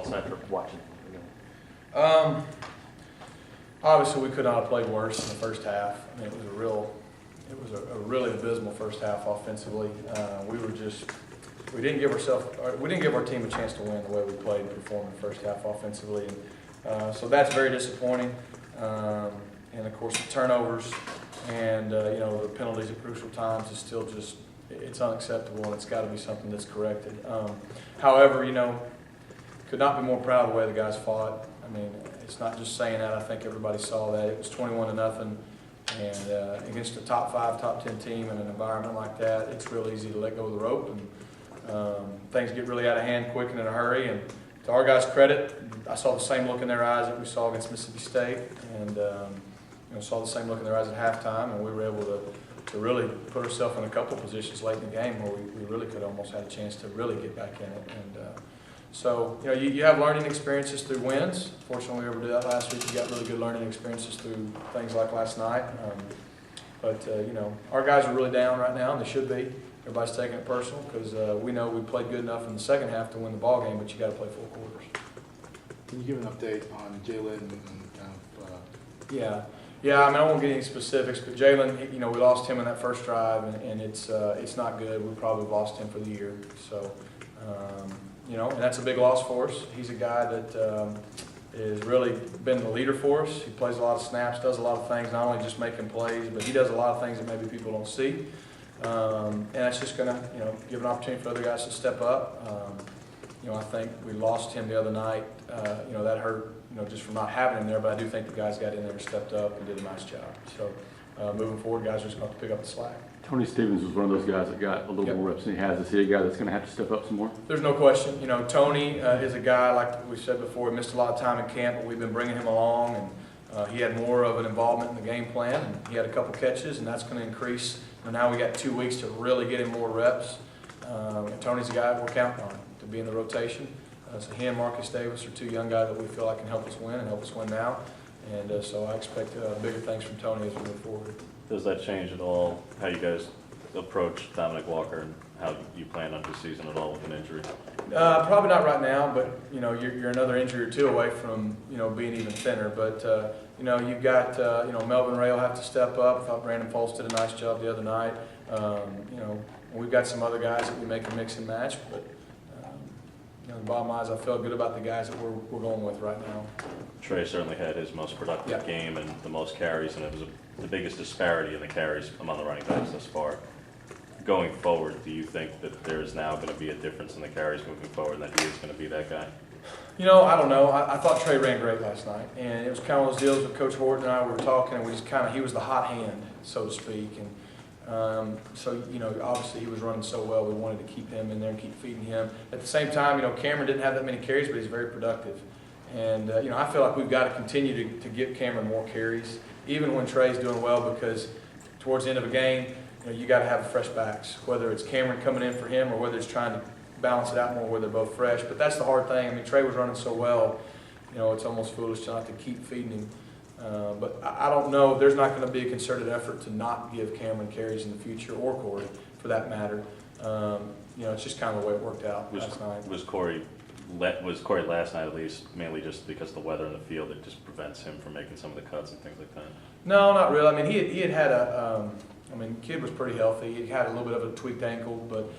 last night for watching? Obviously, we could not have played worse in the first half. I mean, it was a really abysmal first half offensively. We didn't give our team a chance to win the way we played and performed in the first half offensively, and so that's very disappointing. And of course, the turnovers and the penalties at crucial times is still just it's unacceptable, and it's got to be something that's corrected. However, could not be more proud of the way the guys fought. I mean, it's not just saying that. I think everybody saw that. It was 21-0, and against a top 5, top 10 team in an environment like that, it's real easy to let go of the rope, and things get really out of hand quick and in a hurry. And to our guys' credit, I saw the same look in their eyes that we saw against Mississippi State, and saw the same look in their eyes at halftime, and we were able to really put ourselves in a couple positions late in the game where we really could almost had a chance to really get back in it. And so you have learning experiences through wins. Fortunately, we were able to do that last week. You got really good learning experiences through things like last night. But our guys are really down right now, and they should be. Everybody's taking it personal because we know we played good enough in the second half to win the ball game, but you got to play full quarters. Can you give an update on Jalen and Yeah, I mean, I won't get any specifics, but Jalen, we lost him in that first drive, and it's not good. We probably lost him for the year. So, and that's a big loss for us. He's a guy that has really been the leader for us. He plays a lot of snaps, does a lot of things, not only just making plays, but he does a lot of things that maybe people don't see. And that's just going to, give an opportunity for other guys to step up. I think we lost him the other night. That hurt, just from not having him there, but I do think the guys got in there and stepped up and did a nice job. So moving forward, guys are just going to have to pick up the slack. Tony Stevens was one of those guys that got a little more reps than he has. Is he a guy that's going to have to step up some more? There's no question. Tony is a guy, like we said before, he missed a lot of time in camp, but we've been bringing him along, and he had more of an involvement in the game plan, and he had a couple catches, and that's going to increase. And now we got 2 weeks to really get him more reps. And Tony's a guy we're counting on to be in the rotation. So he and Marcus Davis are 2 young guys that we feel like can help us win and help us win now. And so I expect bigger things from Tony as we move forward. Does that change at all how you guys approach Dominic Walker and how you plan on his season at all with an injury? Probably not right now, but you're another injury or 2 away from being even thinner. But you've got Melvin Ray will have to step up. I thought Brandon Foltz did a nice job the other night. We've got some other guys that we make a mix and match, but the bottom line is I feel good about the guys that we're going with right now. Trey certainly had his most productive game and the most carries, and it was the biggest disparity in the carries among the running backs thus far. Going forward, do you think that there is now going to be a difference in the carries moving forward and that he is going to be that guy? I don't know. I thought Trey ran great last night, and it was kind of those deals with Coach Horton and I. We were talking, and he was the hot hand, so to speak, and obviously he was running so well. We wanted to keep him in there and keep feeding him. At the same time, Cameron didn't have that many carries, but he's very productive, and I feel like we've got to continue to give Cameron more carries, even when Trey's doing well, because towards the end of a game, you got to have fresh backs, whether it's Cameron coming in for him or whether it's trying to balance it out more where they're both fresh. But that's the hard thing. I mean, Trey was running so well, it's almost foolish not to keep feeding him. But I don't know. There's not going to be a concerted effort to not give Cameron carries in the future, or Corey for that matter. It's just kind of the way it worked out last night. Was Corey last night, at least, mainly just because of the weather in the field, it just prevents him from making some of the cuts and things like that? No, not really. I mean, he had the kid was pretty healthy. He had a little bit of a tweaked ankle, but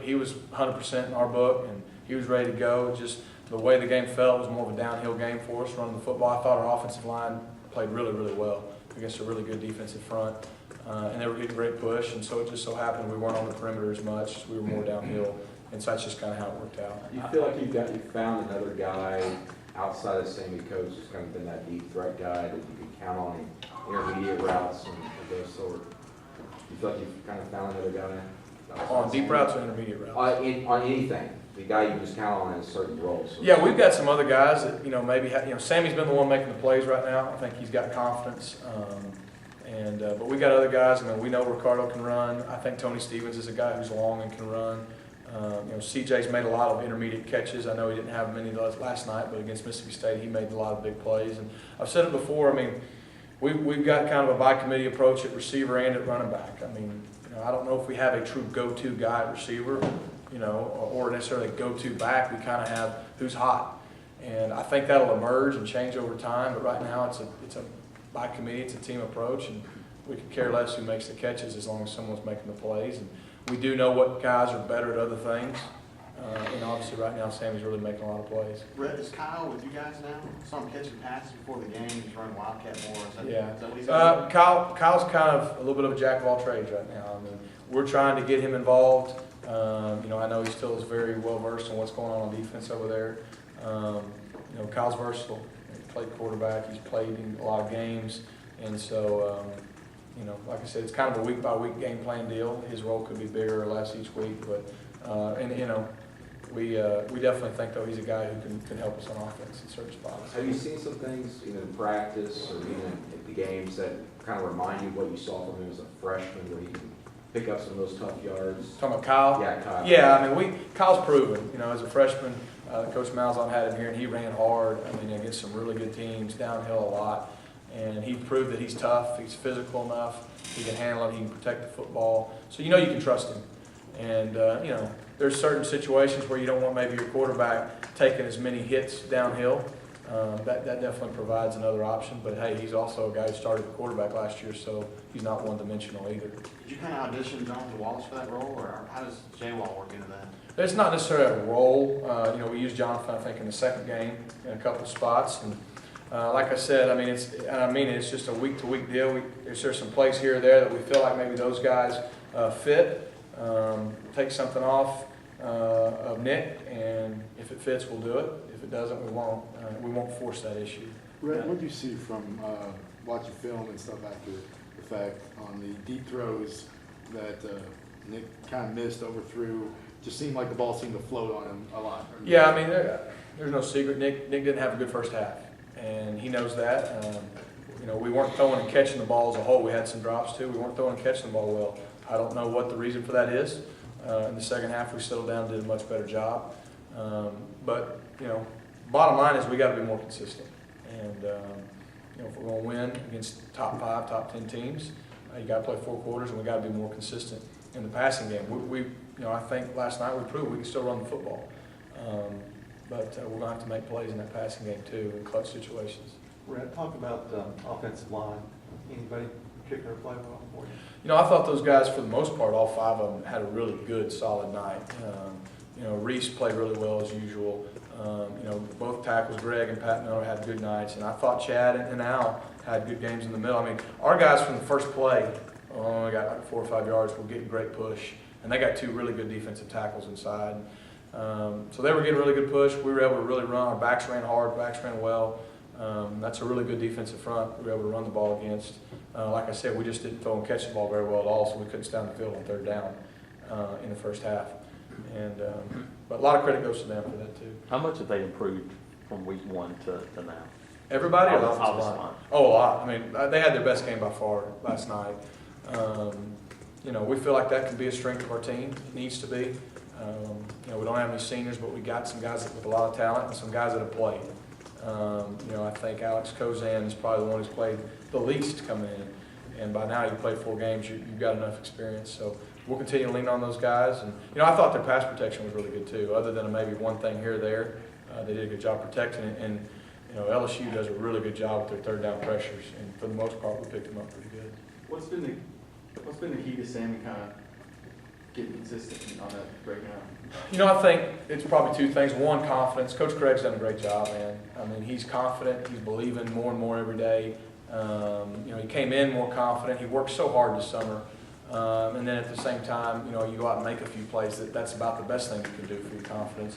he was 100% in our book, and he was ready to go. Just the way the game felt was more of a downhill game for us running the football. I thought our offensive line played really, really well against a really good defensive front, and they were getting great push. And so it just so happened we weren't on the perimeter as much. We were more downhill, and so that's just kind of how it worked out. You feel like you found another guy outside of Sammy Coates who's kind of been that deep threat guy that you can count on in intermediate routes and those sort. You feel like you've kind of found another guy? On deep routes or intermediate routes? On anything. The guy you just count on in certain roles. So yeah, we've got some other guys that, maybe Sammy's been the one making the plays right now. I think he's got confidence. But we got other guys. We know Ricardo can run. I think Tony Stevens is a guy who's long and can run. CJ's made a lot of intermediate catches. I know he didn't have many of those last night, but against Mississippi State, he made a lot of big plays. And I've said it before, we've got kind of a by-committee approach at receiver and at running back. I don't know if we have a true go-to guy at receiver, or necessarily a go-to back. We kind of have who's hot. And I think that'll emerge and change over time, but right now it's a by committee, it's a team approach, and we can care less who makes the catches as long as someone's making the plays. And we do know what guys are better at other things. And obviously right now Sammy's really making a lot of plays. Rhett, is Kyle with you guys now? Saw him catching passes before the game. He's running Wildcat more. Is that what he's doing? Kyle's kind of a little bit of a jack of all trades right now. I mean, we're trying to get him involved. I know he still is very well versed in what's going on defense over there. Kyle's versatile. He played quarterback. He's played in a lot of games, and so like I said, it's kind of a week by week game plan deal. His role could be bigger or less each week, but we definitely think though he's a guy who can help us on offense in certain spots. Have you seen some things either in practice or even at the games that kind of remind you of what you saw from him as a freshman, where he can pick up some of those tough yards? Talking about Kyle? Yeah, Kyle. Yeah, I mean, Kyle's proven, as a freshman, Coach Malzahn had him here, and he ran hard, against some really good teams, downhill a lot. And he proved that he's tough, he's physical enough, he can handle it, he can protect the football. So you can trust him. And, there's certain situations where you don't want maybe your quarterback taking as many hits downhill. That definitely provides another option. But, hey, he's also a guy who started the quarterback last year, so he's not one-dimensional either. Did you kind of audition Jones Wallace for that role, or how does J-Wall work into that? It's not necessarily a role. We used Jonathan, I think, in the second game in a couple spots. And like I said, it's just a week-to-week deal. There's some plays here or there that we feel like maybe those guys fit. Take something off of Nick, and if it fits, we'll do it. If it doesn't, we won't. We won't force that issue. Rhett, what do you see from watching film and stuff after the fact on the deep throws that Nick kind of missed, overthrew? Just seemed like the ball seemed to float on him a lot. Yeah, there's no secret. Nick didn't have a good first half, and he knows that. We weren't throwing and catching the ball as a whole. We had some drops too. We weren't throwing and catching the ball well. I don't know what the reason for that is. In the second half, we settled down and did a much better job. But bottom line is we got to be more consistent. And if we're going to win against top 5, top 10 teams, you got to play 4 quarters, and we got to be more consistent in the passing game. I think last night we proved we can still run the football. But we're going to have to make plays in that passing game too, in clutch situations. Rhett, talk about offensive line. Anybody particular play well for you? I thought those guys, for the most part, all 5 of them had a really good, solid night. Reese played really well as usual. Both tackles, Greg and Pat Miller, had good nights, and I thought Chad and Al had good games in the middle. Our guys from the first play only got like 4 or 5 yards. We're getting great push, and they got 2 really good defensive tackles inside. So they were getting really good push. We were able to really run. Our backs ran hard, backs ran well. That's a really good defensive front we were able to run the ball against. Like I said, we just didn't throw and catch the ball very well at all, so we couldn't stay on the field on 3rd down in the first half. But a lot of credit goes to them for that too. How much have they improved from week 1 to now? Everybody or the offensive Offensive line? line. Oh, a lot. They had their best game by far last night. We feel like that can be a strength of our team. It needs to be. We don't have any seniors, but we got some guys with a lot of talent and some guys that have played. I think Alex Kozan is probably the one who's played the least coming in. And by now you've played 4 games, you've got enough experience. So we'll continue to lean on those guys. And, I thought their pass protection was really good too. Other than maybe one thing here or there, they did a good job protecting it. And, LSU does a really good job with their 3rd down pressures. And for the most part, we picked them up pretty good. What's been the key to Sammy kind of getting consistent on that breaking out? I think it's probably 2 things. One, confidence. Coach Craig's done a great job, man. He's confident. He's believing more and more every day. He came in more confident. He worked so hard this summer. And then at the same time, you go out and make a few plays. That's about the best thing you can do for your confidence.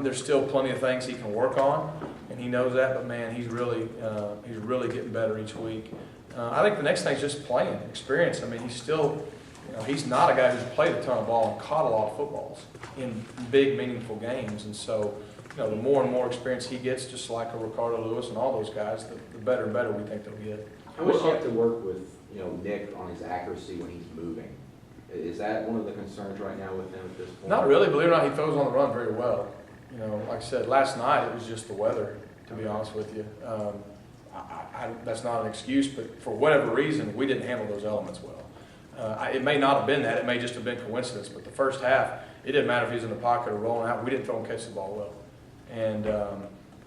There's still plenty of things he can work on, and he knows that. But man, he's really getting better each week. I think the next thing is just playing experience. He's still, he's not a guy who's played a ton of ball and caught a lot of footballs in big, meaningful games. And so, the more and more experience he gets, just like a Ricardo Lewis and all those guys, the better and better we think they'll get. How much do you have to work with, Nick on his accuracy when he's moving? Is that one of the concerns right now with him at this point? Not really. Believe it or not, he throws on the run very well. Like I said, last night it was just the weather, to be honest with you. That's not an excuse, but for whatever reason, we didn't handle those elements well. It may not have been that. It may just have been coincidence. But the first half, it didn't matter if he was in the pocket or rolling out. We didn't throw and catch the ball well. And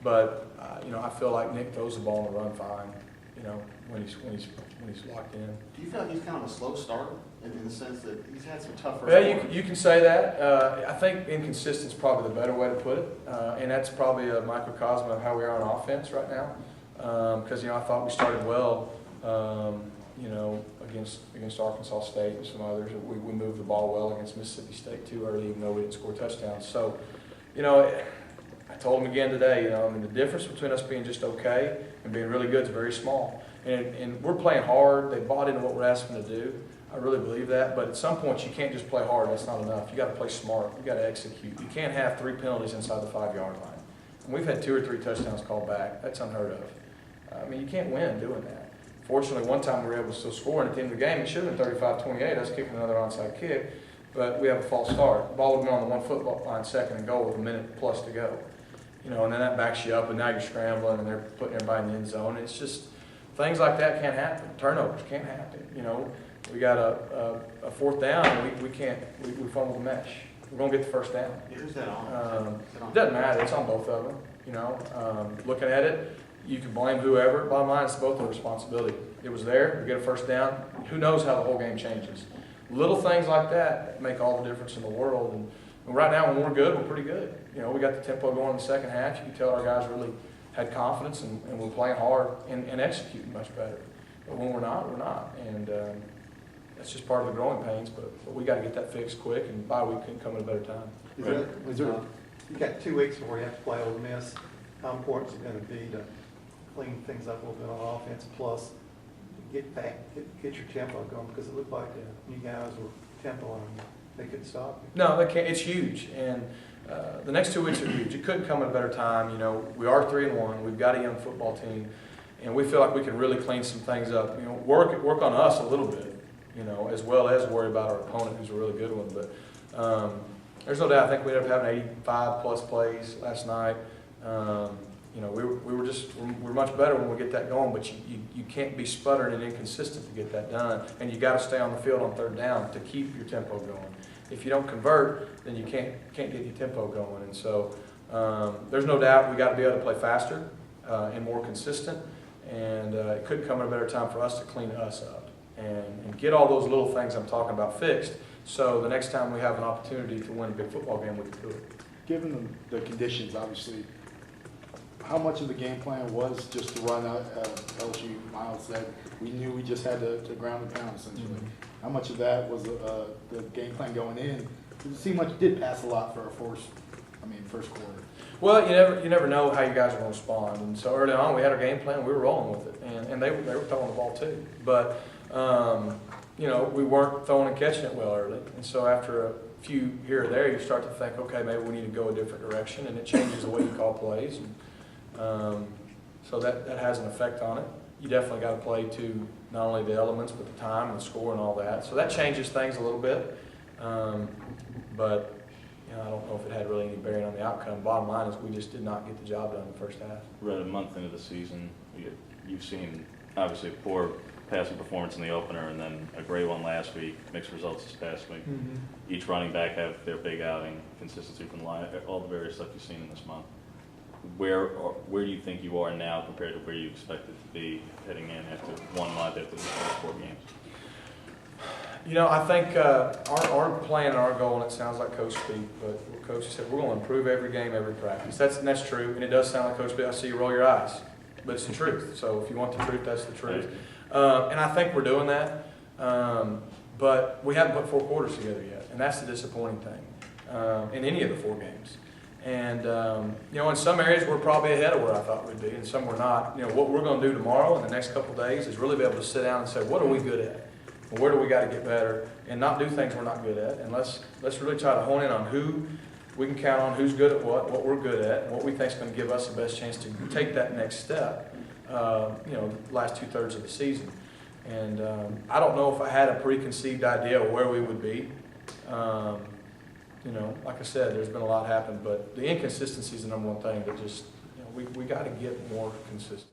But, you know, I feel like Nick throws the ball on the run fine, you know, when he's locked in. Do you feel like he's kind of a slow starter in the sense that he's had some tough first Well, quarters? you can say that. I think inconsistent is probably the better way to put it. And that's probably a microcosm of how we are on offense right now. Because, you know, I thought we started well, you know, against Arkansas State and some others. We moved the ball well against Mississippi State too early, even though we didn't score touchdowns. So, you know, I told him again today, you know, I mean, the difference between us being just okay and being really good is very small. And we're playing hard. They bought into what we're asking them to do. I really believe that. But at some point, you can't just play hard. That's not enough. You got to play smart. You got to execute. You can't have 3 penalties inside the 5-yard line. And we've had 2 or 3 touchdowns called back. That's unheard of. I mean, you can't win doing that. Fortunately, one time we were able to still score, and at the end of the game, it should have been 35-28. Us kicking another onside kick, but we have a false start. The ball would have been on the 1 foot line, second and goal with a minute plus to go. You know, and then that backs you up, and now you're scrambling, and they're putting everybody in the end zone. It's just things like that can't happen. Turnovers can't happen. You know, we got a 4th down, and we can't. We fumble the mesh. We're gonna get the 1st down. Who's that on? It doesn't matter. It's on both of them. You know, looking at it, you can blame whoever. Bottom line, it's both their responsibility. It was there. We get a 1st down. Who knows how the whole game changes? Little things like that make all the difference in the world. And right now, when we're good, we're pretty good. You know, we got the tempo going in the second half. You can tell our guys really had confidence, and we're playing hard and executing much better. But when we're not, we're not. And that's just part of the growing pains. But we got to get that fixed quick, and bye week couldn't come at a better time. You got 2 weeks before you have to play Ole Miss. How important is it going to be to clean things up a little bit on offense, plus get your tempo going? Because it looked like you guys were tempo and they couldn't stop you. No, they can't. It's huge, and the next 2 weeks are huge. It couldn't come at a better time. You know, we are 3-1. We've got a young football team, and we feel like we can really clean some things up. You know, work on us a little bit. You know, as well as worry about our opponent, who's a really good one. But there's no doubt. I think we ended up having 85+ plays last night. You know, we're much better when we get that going, but you can't be sputtering and inconsistent to get that done, and you got to stay on the field on 3rd down to keep your tempo going. If you don't convert, then you can't get your tempo going, and so there's no doubt we got to be able to play faster and more consistent, and it couldn't come at a better time for us to clean us up and get all those little things I'm talking about fixed, so the next time we have an opportunity to win a big football game, we can do it. Given the conditions, obviously, how much of the game plan was just to run out? LSU, Miles said, we knew we just had to ground and pound, essentially. How much of that was the game plan going in? It seemed like you did pass a lot for our first quarter. Well, you never know how you guys are going to respond, and so early on we had our game plan. We were rolling with it, and they were throwing the ball too. But you know, we weren't throwing and catching it well early, and so after a few here or there, you start to think, okay, maybe we need to go a different direction, and it changes the way you call plays. And, so that has an effect on it. You definitely got to play to not only the elements, but the time and the score and all that. So that changes things a little bit. But you know, I don't know if it had really any bearing on the outcome. Bottom line is we just did not get the job done in the first half. We're at a month into the season. You've seen, obviously, a poor passing performance in the opener and then a great one last week, mixed results this past week. Mm-hmm. Each running back have their big outing, consistency from the line, all the various stuff you've seen in this month. Where do you think you are now compared to where you expected to be heading in after 1 month after the first 4 games? You know, I think our plan and our goal, and it sounds like Coach speak, but what Coach said, we're going to improve every game, every practice. That's true, and it does sound like Coach speak. I see you roll your eyes, but it's the truth. So if you want the truth, that's the truth. And I think we're doing that, but we haven't put 4 quarters together yet, and that's the disappointing thing in any of the 4 games. And, you know, in some areas we're probably ahead of where I thought we'd be, and some we're not. You know, what we're going to do tomorrow and the next couple of days is really be able to sit down and say, what are we good at? And where do we got to get better? And not do things we're not good at. And let's really try to hone in on who we can count on, who's good at what we're good at, and what we think is going to give us the best chance to take that next step, you know, the last 2/3 of the season. And I don't know if I had a preconceived idea of where we would be. You know, like I said, there's been a lot happen, but the inconsistency is the #1 thing that just, you know, we got to get more consistent.